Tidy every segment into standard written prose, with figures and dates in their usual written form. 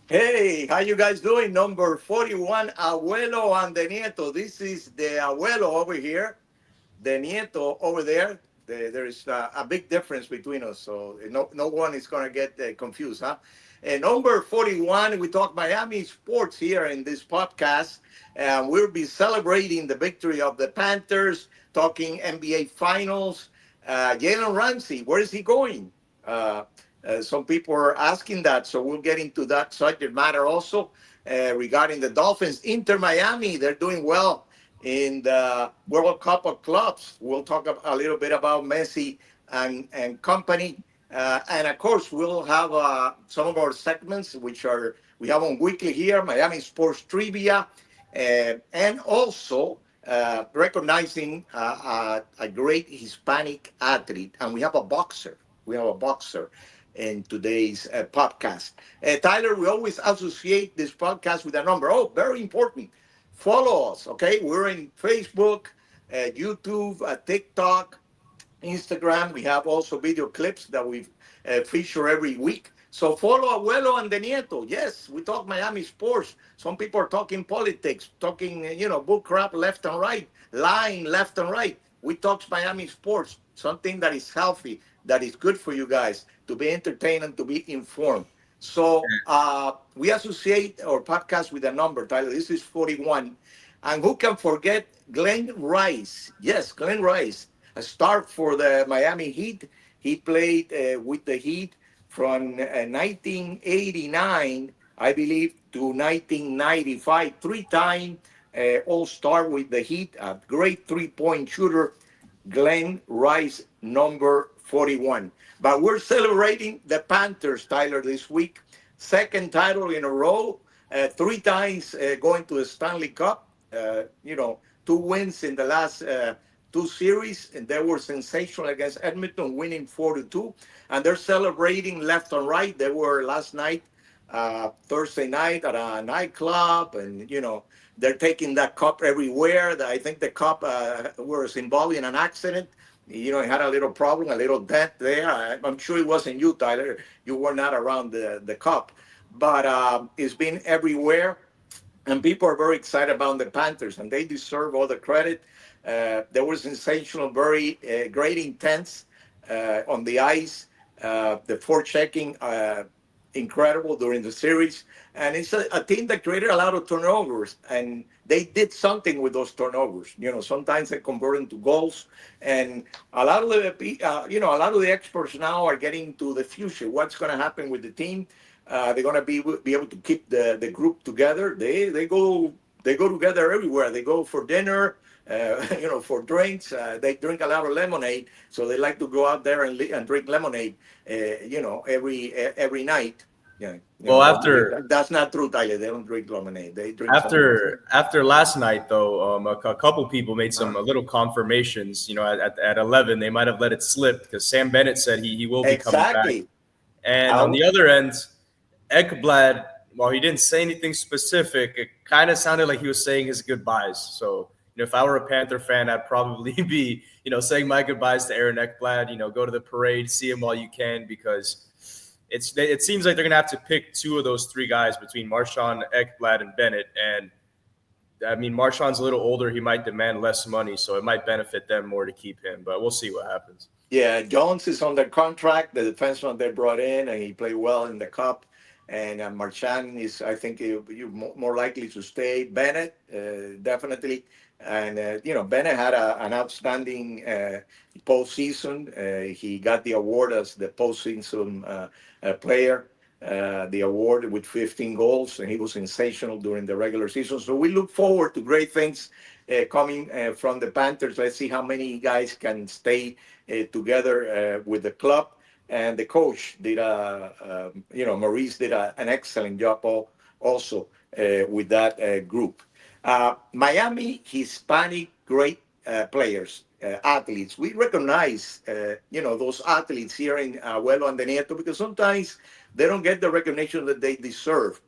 Hey, how you guys doing? Number 41, Abuelo and the Nieto. This is the Abuelo over here, the Nieto over there. There is a big difference between us, so no one is going to get confused, huh? And number 41, we talk Miami sports here in this podcast. And we'll be celebrating the victory of the Panthers, talking NBA Finals. Jalen Ramsey, where is he going? Uh, some people are asking that, so we'll get into that subject matter also regarding the Dolphins. Inter Miami, they're doing well in the World Cup of Clubs. We'll talk a little bit about Messi and company. And of course, we'll have some of our segments, which are we have on weekly here, Miami Sports Trivia, and also recognizing a great Hispanic athlete. And we have a boxer. We have a boxer in today's podcast. Tyler, we always associate this podcast with a number. Oh, very important. Follow us, okay? We're in Facebook, YouTube, TikTok, Instagram. We have also video clips that we feature every week. So follow Abuelo and the Nieto. Yes, we talk Miami sports. Some people are talking politics, talking, bull crap left and right, lying left and right. We talk Miami sports, something that is healthy, that is good for you guys to be entertained and to be informed. So we associate our podcast with a number, Tyler. This is 41. And who can forget Glenn Rice? Yes, Glenn Rice, a star for the Miami Heat. He played with the Heat from 1989, I believe, to 1995. Three-time All-Star with the Heat, a great three-point shooter. Glenn Rice, number 41. But we're celebrating the Panthers, Tyler, this week. Second title in a row, three times going to the Stanley Cup. Two wins in the last two series, and they were sensational against Edmonton, winning 4-2. And they're celebrating left and right. They were last night, Thursday night, at a nightclub, and they're taking that cup everywhere. I think the cup was involved in an accident. It had a little problem, a little dent there. I'm sure it wasn't you, Tyler. You were not around the cup, but it's been everywhere, and people are very excited about the Panthers, and they deserve all the credit. They were sensational, very great intense on the ice. The forechecking, incredible during the series. And it's a team that created a lot of turnovers, and they did something with those turnovers. Sometimes they convert into goals, and a lot of a lot of the experts now are getting to the future. What's going to happen with the team? They're going to be able to keep the group together. They go together everywhere. They go for dinner, for drinks. They drink a lot of lemonade, so they like to go out there and drink lemonade, every night. Yeah, Well, after that's not true, Tyler. They don't drink lemonade. They drink something else. after last night, though, a couple people made some little confirmations. At 11, they might have let it slip because Sam Bennett said he will be coming back. Exactly. And on Out. the other end, Ekblad, while he didn't say anything specific, it kind of sounded like he was saying his goodbyes. So, if I were a Panther fan, I'd probably be, saying my goodbyes to Aaron Ekblad. Go to the parade, see him while you can, because it seems like they're gonna have to pick two of those three guys between Marshawn, Ekblad, and Bennett. And I mean, Marshawn's a little older; he might demand less money, so it might benefit them more to keep him. But we'll see what happens. Yeah, Jones is on the contract, the defenseman they brought in, and he played well in the cup. And Marchand is, I think, you more likely to stay. Bennett, definitely. And, Bennett had an outstanding postseason. He got the award as the postseason player, the award with 15 goals, and he was sensational during the regular season. So we look forward to great things coming from the Panthers. Let's see how many guys can stay together with the club. And the coach did Maurice did an excellent job also with that group. Miami Hispanic great players, athletes. We recognize, those athletes here in Abuelo and the Nieto, because sometimes they don't get the recognition that they deserve.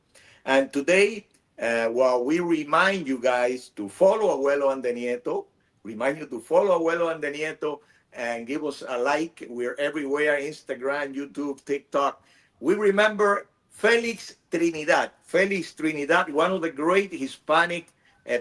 And today, while we remind you guys to follow Abuelo and the Nieto, remind you to follow Abuelo and the Nieto and give us a like. We're everywhere: Instagram, YouTube, TikTok. We remember Felix Trinidad. Felix Trinidad, one of the great Hispanic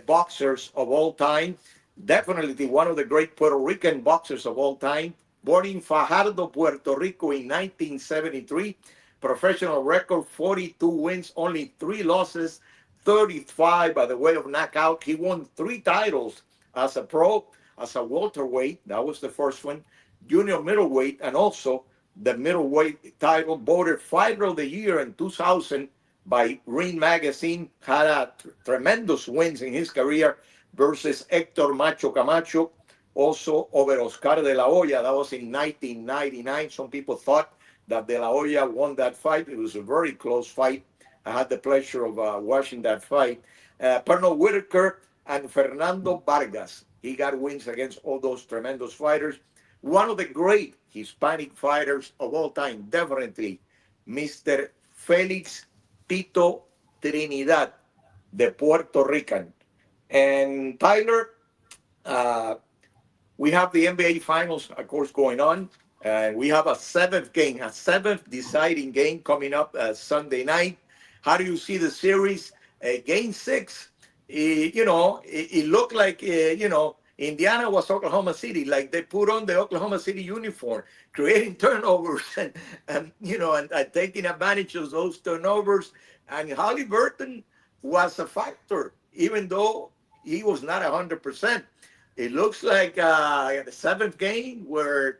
boxers of all time. Definitely one of the great Puerto Rican boxers of all time. Born in Fajardo, Puerto Rico in 1973. Professional record 42 wins, only 3 losses, 35 by the way of knockout. He won 3 titles as a pro, as a welterweight. That was the first one. Junior middleweight, and also the middleweight title, voted Fighter of the Year in 2000 by Ring Magazine. Had tremendous wins in his career versus Hector Macho Camacho, also over Oscar de la Hoya. That was in 1999. Some people thought that De La Hoya won that fight. It was a very close fight. I had the pleasure of watching that fight. Pernell Whitaker and Fernando Vargas. He got wins against all those tremendous fighters. One of the great Hispanic fighters of all time, definitely, Mr. Felix Tito Trinidad, the Puerto Rican. And Tyler, uh, we have the NBA Finals, of course, going on. And we have a seventh deciding game coming up Sunday night. How do you see the series? Game six, it looked like, Indiana was Oklahoma City, like they put on the Oklahoma City uniform, creating turnovers and taking advantage of those turnovers. And Halliburton was a factor, even though he was not 100%. It looks like the seventh game where,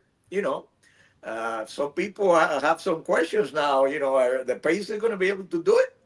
some people have some questions now. Are the Pacers going to be able to do it?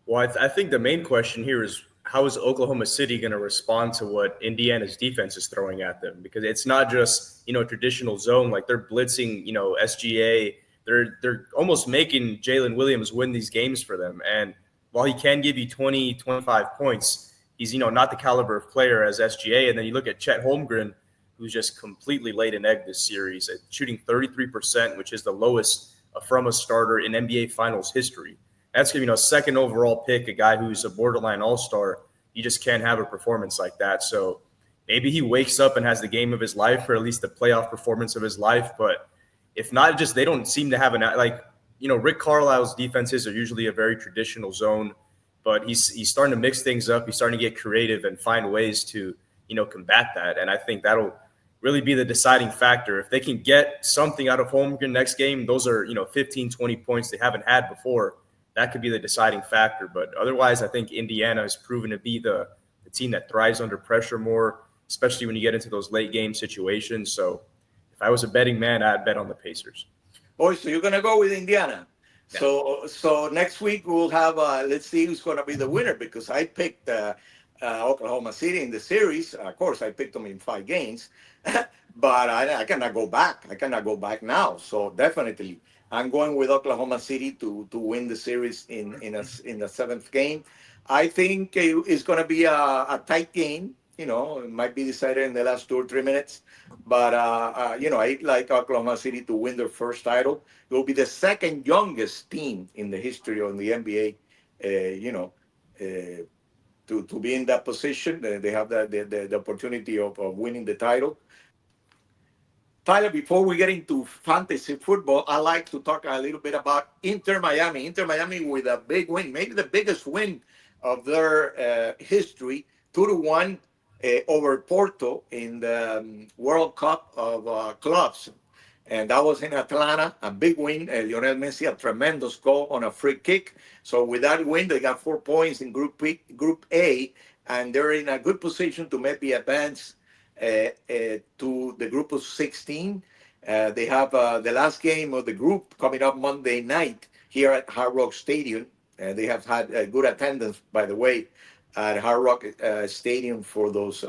Well, I think the main question here is how is Oklahoma City going to respond to what Indiana's defense is throwing at them? Because it's not just traditional zone, like they're blitzing SGA. They're almost making Jalen Williams win these games for them. And while he can give you 20, 25 points, he's not the caliber of player as SGA. And then you look at Chet Holmgren, who's just completely laid an egg this series, shooting 33%, which is the lowest from a starter in NBA Finals history. That's a second overall pick, a guy who's a borderline all-star. You just can't have a performance like that. So maybe he wakes up and has the game of his life, or at least the playoff performance of his life. But if not, just they don't seem to have Rick Carlisle's defenses are usually a very traditional zone, but he's starting to mix things up. He's starting to get creative and find ways to combat that. And I think that'll really be the deciding factor. If they can get something out of Holmgren next game, those are 15, 20 points they haven't had before. That could be the deciding factor. But otherwise, I think Indiana has proven to be the team that thrives under pressure more, especially when you get into those late game situations. So if I was a betting man, I'd bet on the Pacers. Oh, so you're going to go with Indiana. Yeah. So next week we'll have, let's see who's going to be the winner, because I picked Oklahoma City in the series. Of course, I picked them in 5 games, but I cannot go back. I cannot go back now. So definitely, I'm going with Oklahoma City to win the series in the 7th game. I think it's going to be a tight game. It might be decided in the last 2 or 3 minutes. But, I like Oklahoma City to win their first title. It will be the second youngest team in the history of the NBA, to be in that position. They have the opportunity of winning the title. Tyler, before we get into fantasy football, I like to talk a little bit about Inter Miami. Inter Miami with a big win, maybe the biggest win of their history, 2-1 over Porto in the World Cup of Clubs. And that was in Atlanta, a big win. Lionel Messi, a tremendous goal on a free kick. So with that win, they got 4 points in Group A, and they're in a good position to maybe advance to the group of 16. They have the last game of the group coming up Monday night here at Hard Rock Stadium. They have had good attendance, by the way, at Hard Rock Stadium for those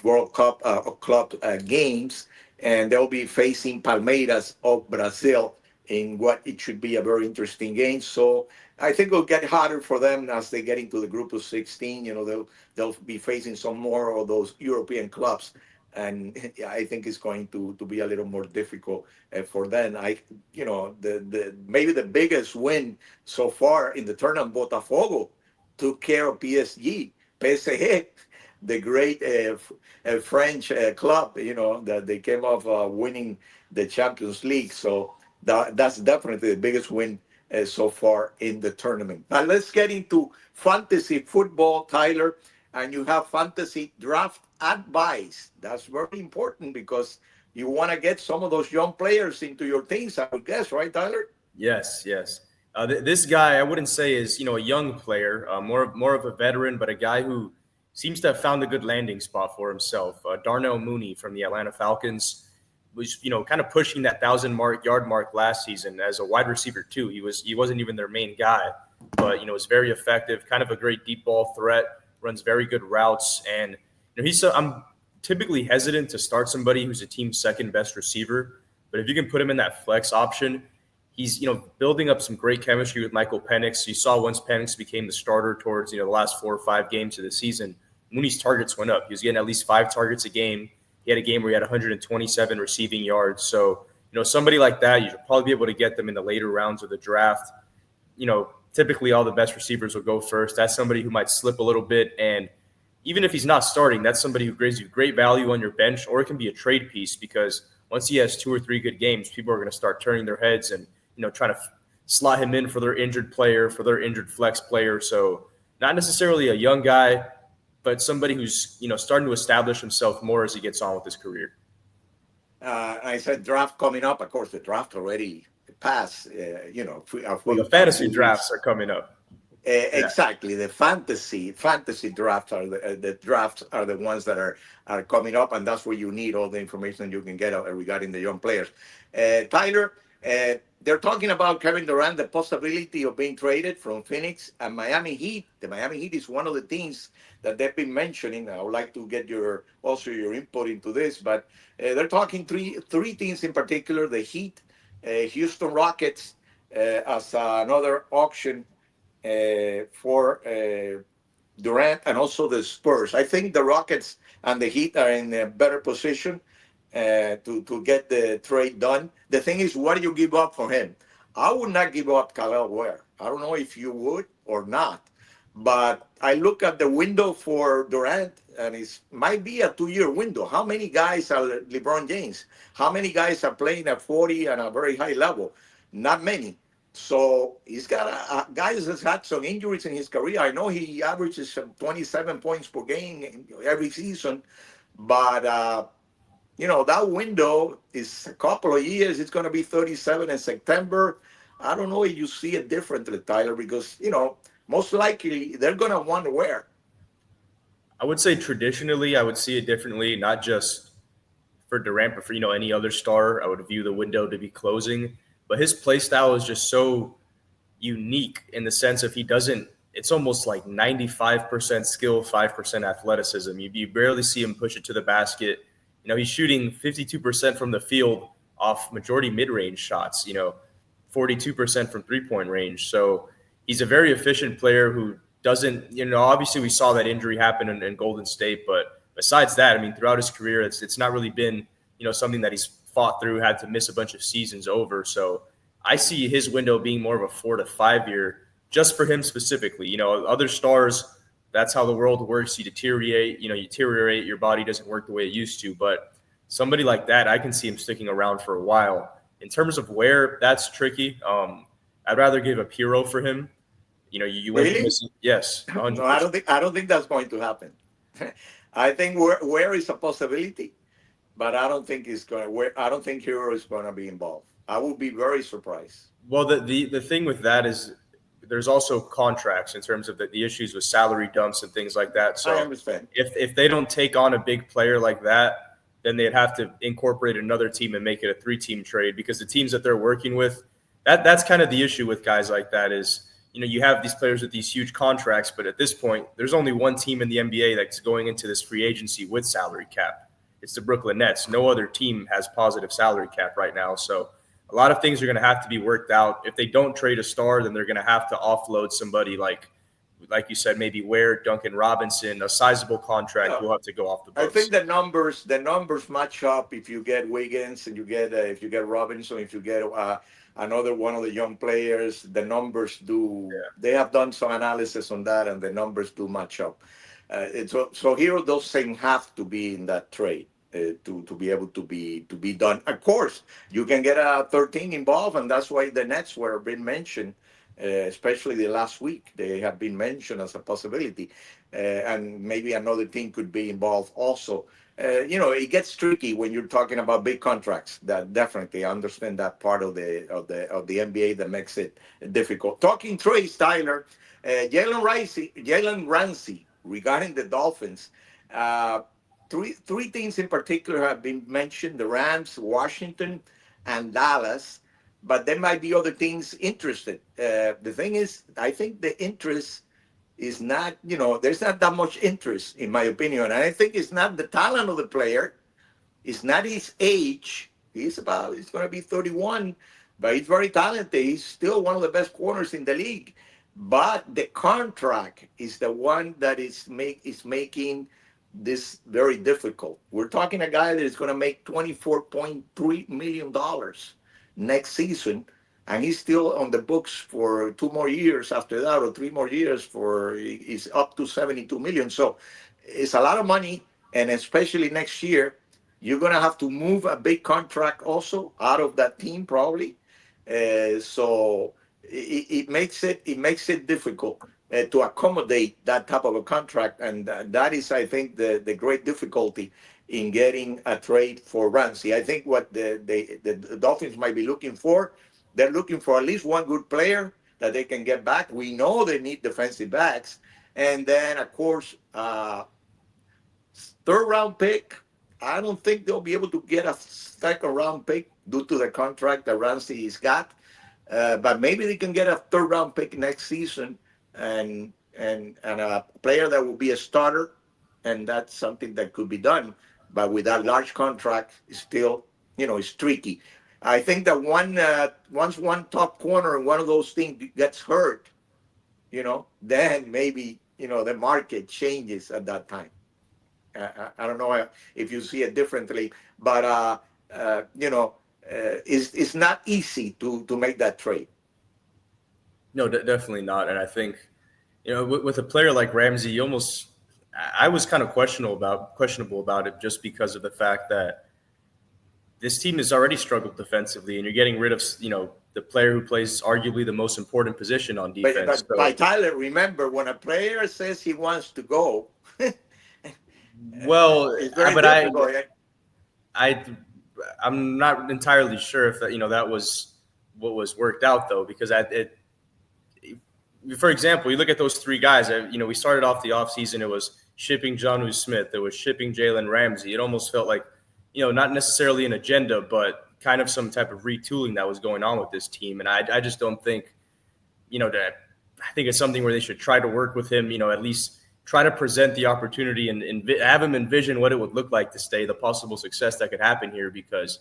World Cup club games. And they'll be facing Palmeiras of Brazil in what it should be a very interesting game. So I think it'll get harder for them as they get into the group of 16. They'll be facing some more of those European clubs, and I think it's going to be a little more difficult for them. Maybe the biggest win so far in the tournament, Botafogo took care of PSG, the great French club. That they came off winning the Champions League. So that's definitely the biggest win so far in the tournament. Now let's get into fantasy football, Tyler. And you have fantasy draft advice. That's very important because you want to get some of those young players into your teams, I would guess, right, Tyler? Yes, yes. This guy, I wouldn't say is a young player, more of a veteran, but a guy who seems to have found a good landing spot for himself. Darnell Mooney from the Atlanta Falcons was kind of pushing that 1,000 yard mark last season as a wide receiver too. He wasn't even their main guy, but was very effective, kind of a great deep ball threat, runs very good routes, and I'm typically hesitant to start somebody who's a team's second best receiver, but if you can put him in that flex option. He's building up some great chemistry with Michael Penix. You saw once Penix became the starter towards the last 4 or 5 games of the season, Mooney's targets went up. He was getting at least 5 targets a game. He had a game where he had 127 receiving yards. So somebody like that, you should probably be able to get them in the later rounds of the draft. Typically all the best receivers will go first. That's somebody who might slip a little bit, and even if he's not starting, that's somebody who gives you great value on your bench, or it can be a trade piece because once he has 2 or 3 good games, people are going to start turning their heads and trying to slot him in for their injured player, for their injured flex player. So not necessarily a young guy, but somebody who's, starting to establish himself more as he gets on with his career. I said draft coming up. Of course, the draft already passed. Well, the fantasy drafts are coming up. Exactly, the fantasy drafts are the drafts are the ones that are coming up, and that's where you need all the information you can get regarding the young players. Tyler, they're talking about Kevin Durant, the possibility of being traded from Phoenix and Miami Heat. The Miami Heat is one of the teams that they've been mentioning. I would like to get your input into this, but they're talking three teams in particular: the Heat, Houston Rockets, as another auction for Durant, and also the Spurs. I think the Rockets and the Heat are in a better position to get the trade done. The thing is, what do you give up for him? I would not give up Khalil Ware. I don't know if you would or not, but I look at the window for Durant, and it might be a 2-year window. How many guys are LeBron James? How many guys are playing at 40 and a very high level? Not many. So he's got guys that's had some injuries in his career. I know he averages 27 points per game every season, but that window is a couple of years. It's going to be 37 in September. I don't know if you see it differently, Tyler, because, most likely they're going to want to wear. I would say traditionally, I would see it differently, not just for Durant, but for, any other star. I would view the window to be closing. But his play style is just so unique in the sense of it's almost like 95% skill, 5% athleticism. You barely see him push it to the basket. He's shooting 52% from the field off majority mid-range shots, 42% from three-point range. So he's a very efficient player who doesn't, obviously we saw that injury happen in Golden State, but besides that, throughout his career, it's not really been, something that he's fought through, had to miss a bunch of seasons over. So I see his window being more of a 4 to 5 year just for him specifically. Other stars, that's how the world works. You deteriorate, your body doesn't work the way it used to. But somebody like that, I can see him sticking around for a while. In terms of where, that's tricky. I'd rather give a Piro for him. You went Really? missing. Yes. 100%. No, I don't think that's going to happen. I think where is a possibility, but I don't think it's going to. I don't think Hero is going to be involved. I would be very surprised. Well, the thing with that is there's also contracts in terms of the issues with salary dumps and things like that. So I understand. If they don't take on a big player like that, then they'd have to incorporate another team and make it a 3-team trade, because the teams that they're working with, that's kind of the issue with guys like that is, you have these players with these huge contracts, but at this point, there's only one team in the NBA that's going into this free agency with salary cap. It's the Brooklyn Nets. No other team has positive salary cap right now. So a lot of things are going to have to be worked out. If they don't trade a star, then they're going to have to offload somebody like you said, maybe Ware, Duncan Robinson, a sizable contract will have to go off the books. I think the numbers match up. If you get Wiggins and if you get Robinson, if you get another one of the young players, the numbers do. Yeah. They have done some analysis on that, and the numbers do match up. So Hero doesn't have to be in that trade. to be able to be done. Of course, you can get a 13 involved, and that's why the Nets were being mentioned, especially the last week. They have been mentioned as a possibility, and maybe another team could be involved also. It gets tricky when you're talking about big contracts. That definitely I understand that part of the NBA that makes it difficult. Talking trades, Tyler, Jalen Ramsey regarding the Dolphins. Uh, three things in particular have been mentioned: the Rams, Washington, and Dallas. But there might be other things interested. The thing is, I think the interest is not, there's not that much interest, in my opinion. And I think it's not the talent of the player, it's not his age. He's going to be 31, but he's very talented. He's still one of the best corners in the league. But the contract is the one that is making this very difficult. We're talking a guy that is going to make $24.3 million next season, and he's still on the books for 2 more years after that, or 3 more years for he's up to 72 million. So it's a lot of money, and especially next year, you're gonna have to move a big contract also out of that team probably. So it makes it difficult to accommodate that type of a contract, and that is, I think, the great difficulty in getting a trade for Ramsey. I think what the Dolphins might be looking for, they're looking for at least one good player that they can get back. We know they need defensive backs, and then of course, third round pick. I don't think they'll be able to get a second round pick due to the contract that Ramsey has got. But maybe they can get a third round pick next season, and a player that will be a starter, and that's something that could be done. But with that large contract, it's still, it's tricky. I think that once one top corner in one of those things gets hurt, then maybe the market changes at that time. I don't know if you see it differently, but it's not easy to make that trade. No, definitely not. And I think, with a player like Ramsey, I was kind of questionable about it just because of the fact that this team has already struggled defensively, and you're getting rid of, the player who plays arguably the most important position on But, defense. but by Tyler, remember when a player says he wants to go, Well, it's very but difficult. I, I'm not entirely sure if that, that was what was worked out though, because for example, you look at those three guys. We started off the offseason. It was shipping Jonnu Smith. It was shipping Jalen Ramsey. It almost felt like, not necessarily an agenda, but kind of some type of retooling that was going on with this team. And I just don't think, that I think it's something where they should try to work with him. At least try to present the opportunity and have him envision what it would look like to stay, the possible success that could happen here, because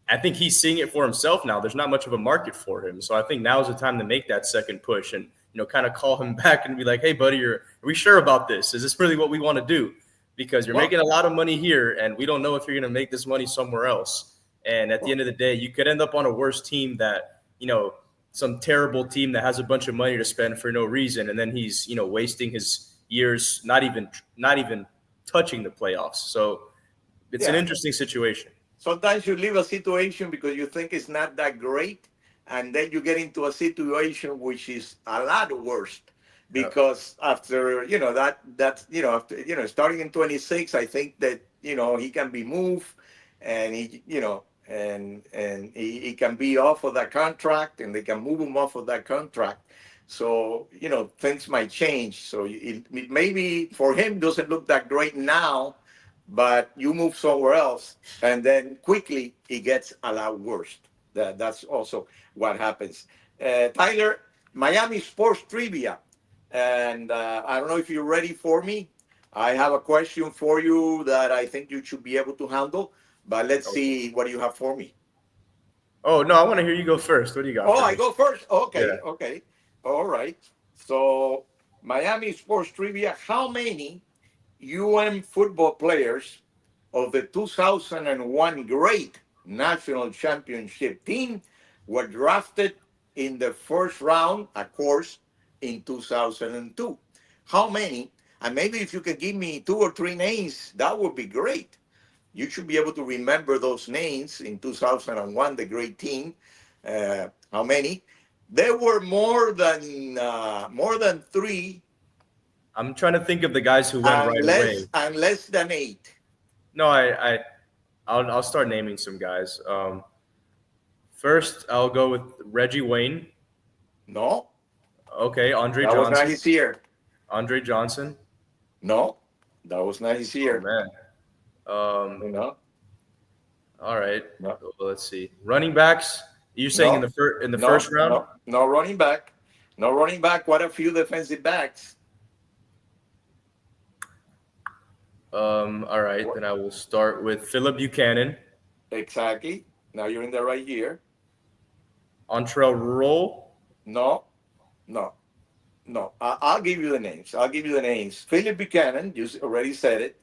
I think he's seeing it for himself now. There's not much of a market for him. So I think now is the time to make that second push and, kind of call him back and be like, hey, buddy, are we sure about this? Is this really what we want to do? Because you're making a lot of money here, and we don't know if you're going to make this money somewhere else. And at the end of the day, you could end up on a worse team that, some terrible team that has a bunch of money to spend for no reason. And then he's, wasting his years, not even touching the playoffs. So it's an interesting situation. Sometimes you leave a situation because you think it's not that great, and then you get into a situation which is a lot worse. Because after after starting in 26, I think that he can be moved, and he can be off of that contract, and they can move him off of that contract. So things might change. So it maybe for him doesn't look that great now, but you move somewhere else, and then quickly it gets a lot worse. That's also what happens. Tyler, Miami sports trivia, and I don't know if you're ready for me. I have a question for you that I think you should be able to handle, but let's see what you have for me. Oh, no, I want to hear you go first. What do you got Oh, for I me? go first. Yeah. Okay, okay, all right. So Miami sports trivia: how many football players of the 2001 great national championship team were drafted in the first round, of course, in 2002? How many? And maybe if you could give me two or three names, that would be great. You should be able to remember those names in 2001, the great team. How many? There were more than three, I'm trying to think of the guys who went right away. and less than eight. No, I'll start naming some guys. First, I'll go with Reggie Wayne. No, Okay, Andre that was not Johnson. his year. Andre Johnson. No, that was not his Oh year. man. You know, All right. no, Well, let's see. Running backs. You're saying no, in the no, first round? no, no running back. No running back. What a few defensive backs. All right. Then I will start with Philip Buchanan, Exactly. Now you're in the right year. Antrell Roll. No, no, no. I'll give you the names. I'll give you the names. Philip Buchanan, you already said it.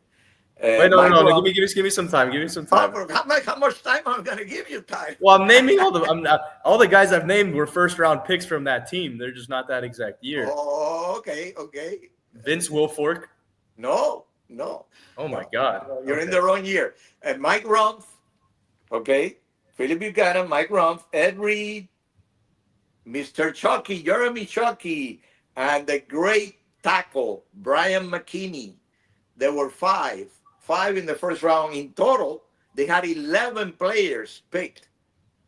Wait, no, Mike no, no. Robb. Give me some time. Give me some Oh, time. how much time I'm going to give you, Ty? Well, I'm naming all the guys I've named were first round picks from that team. They're just not that exact year. Oh, okay, okay. Vince Wilfork. No, no. Oh my God. No, you're in the wrong year. Mike Rumpf, okay. Philip Buchanan, Mike Rumpf, Ed Reed, Mr. Chucky, Jeremy Chucky, and the great tackle, Brian McKinney. There were five in the first round in total. They had 11 players picked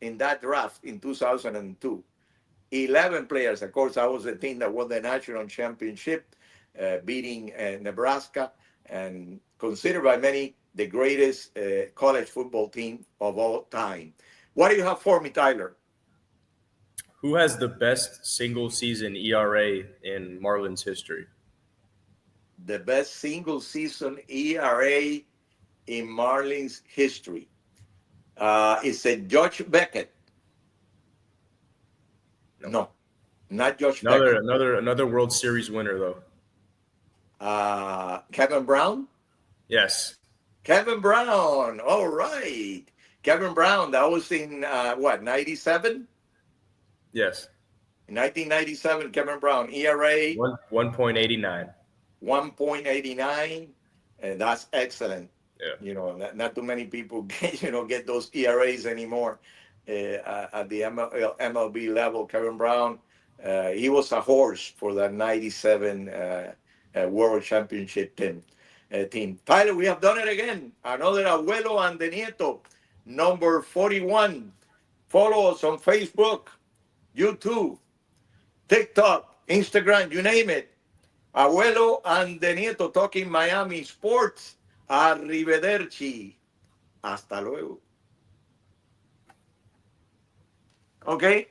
in that draft in 2002. 11 players. Of course, that was the team that won the national championship, beating Nebraska, and considered by many the greatest college football team of all time. What do you have for me, Tyler? Who has the best single season ERA in Marlins history? The best single season ERA in Marlins history. Is it Josh Beckett? No, not Josh Beckett. Another World Series winner though. Kevin Brown? Yes. Kevin Brown. All right. Kevin Brown, that was in 97? Yes. In 1997, Kevin Brown, ERA 1.89. 1.89, and that's excellent. Yeah. You know, not too many people get those ERAs anymore at the MLB level. Kevin Brown, he was a horse for that 97 World Championship team. Tyler, we have done it again. Another Abuelo and the Nieto, number 41. Follow us on Facebook, YouTube, TikTok, Instagram, you name it. Abuelo and the Nieto talking Miami sports. Arrivederci. Hasta luego. Okay.